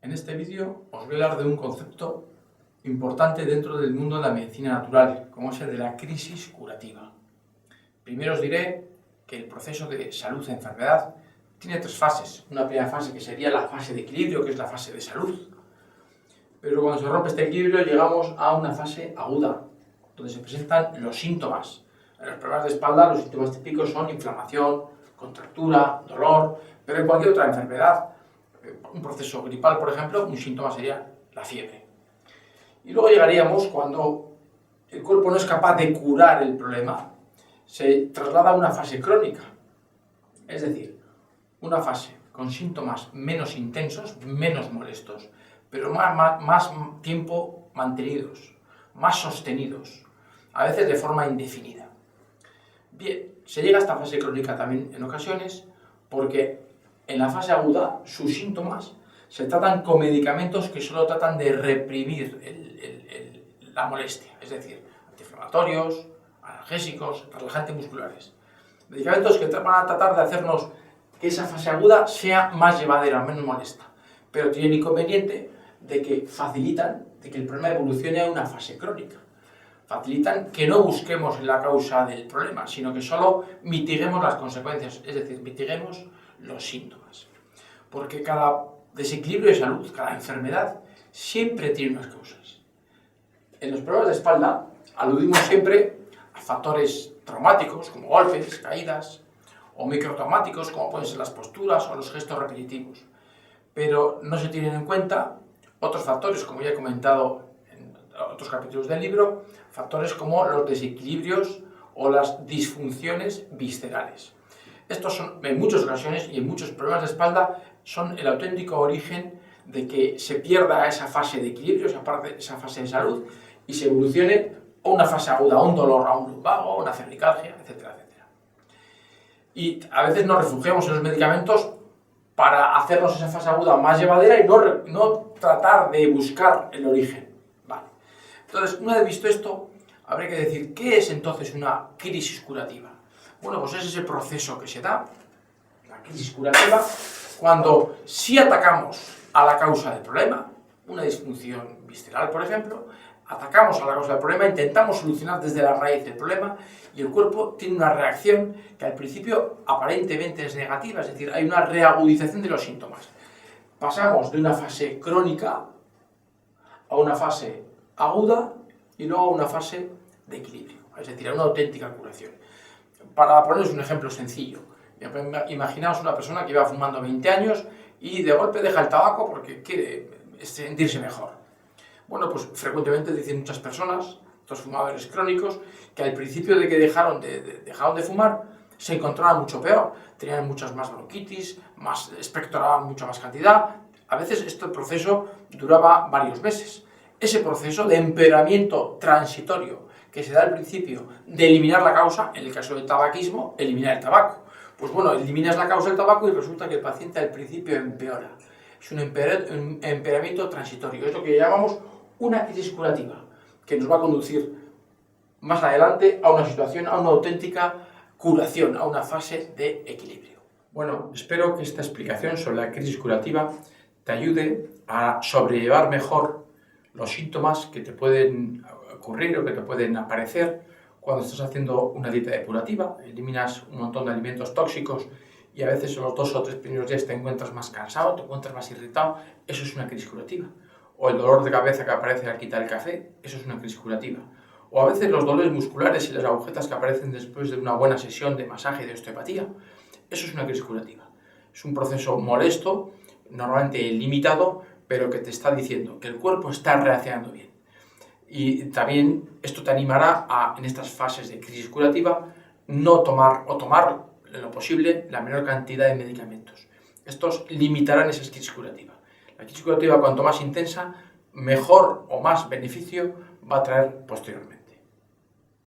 En este vídeo os voy a hablar de un concepto importante dentro del mundo de la medicina natural, como es el de la crisis curativa. Primero os diré que el proceso de salud-enfermedad tiene tres fases. Una primera fase que sería la fase de equilibrio, que es la fase de salud. Pero cuando se rompe este equilibrio llegamos a una fase aguda, donde se presentan los síntomas. En los problemas de espalda los síntomas típicos son inflamación, contractura, dolor, pero en cualquier otra enfermedad, un proceso gripal, por ejemplo, un síntoma sería la fiebre. Y luego llegaríamos cuando el cuerpo no es capaz de curar el problema, se traslada a una fase crónica, es decir, una fase con síntomas menos intensos, menos molestos, pero más tiempo mantenidos, más sostenidos, a veces de forma indefinida. Bien, se llega a esta fase crónica también en ocasiones porque en la fase aguda sus síntomas se tratan con medicamentos que solo tratan de reprimir la molestia, es decir, antiinflamatorios, analgésicos, relajantes musculares. Medicamentos que van a tratar de hacernos que esa fase aguda sea más llevadera, menos molesta, pero tienen el inconveniente de que facilitan de que el problema evolucione a una fase crónica. Facilitan que no busquemos la causa del problema, sino que solo mitiguemos las consecuencias, es decir, mitiguemos los síntomas. Porque cada desequilibrio de salud, cada enfermedad, siempre tiene unas causas. En los problemas de espalda aludimos siempre a factores traumáticos como golpes, caídas, o microtraumáticos como pueden ser las posturas o los gestos repetitivos. Pero no se tienen en cuenta otros factores, como ya he comentado en otros capítulos del libro, factores como los desequilibrios o las disfunciones viscerales. Estos son, en muchas ocasiones y en muchos problemas de espalda, son el auténtico origen de que se pierda esa fase de equilibrio, esa fase de salud, y se evolucione a una fase aguda, a un dolor, a un lumbago, a una cervicalgia, etcétera, etcétera. Y a veces nos refugiamos en los medicamentos para hacernos esa fase aguda más llevadera y no tratar de buscar el origen. Vale. Entonces, una vez visto esto, habría que decir, ¿qué es entonces una crisis curativa? Bueno, pues ese es el proceso que se da, la crisis curativa, cuando sí atacamos a la causa del problema, una disfunción visceral, por ejemplo, atacamos a la causa del problema, intentamos solucionar desde la raíz del problema y el cuerpo tiene una reacción que al principio aparentemente es negativa, es decir, hay una reagudización de los síntomas. Pasamos de una fase crónica a una fase aguda y luego a una fase de equilibrio, es decir, a una auténtica curación. Para poneros un ejemplo sencillo, imaginaos una persona que lleva fumando 20 años y de golpe deja el tabaco porque quiere sentirse mejor. Bueno, pues frecuentemente dicen muchas personas, estos fumadores crónicos, que al principio de que dejaron de fumar, se encontraban mucho peor. Tenían muchas más bronquitis, expectoraban mucha más cantidad. A veces este proceso duraba varios meses. Ese proceso de empeoramiento transitorio que se da al principio de eliminar la causa, en el caso del tabaquismo, eliminar el tabaco. Pues bueno, eliminas la causa del tabaco y resulta que el paciente al principio empeora. Es un empeoramiento transitorio, es lo que llamamos una crisis curativa, que nos va a conducir más adelante a una situación, a una auténtica curación, a una fase de equilibrio. Bueno, espero que esta explicación sobre la crisis curativa te ayude a sobrellevar mejor los síntomas que te pueden ocurrir o que te pueden aparecer cuando estás haciendo una dieta depurativa, eliminas un montón de alimentos tóxicos y a veces en los 2 o 3 primeros días te encuentras más cansado, te encuentras más irritado, eso es una crisis curativa. O el dolor de cabeza que aparece al quitar el café, eso es una crisis curativa. O a veces los dolores musculares y las agujetas que aparecen después de una buena sesión de masaje de osteopatía, eso es una crisis curativa. Es un proceso molesto, normalmente limitado, pero que te está diciendo que el cuerpo está reaccionando bien. Y también esto te animará a, en estas fases de crisis curativa, no tomar o tomar en lo posible la menor cantidad de medicamentos. Estos limitarán esa crisis curativa. La crisis curativa, cuanto más intensa, mejor o más beneficio va a traer posteriormente.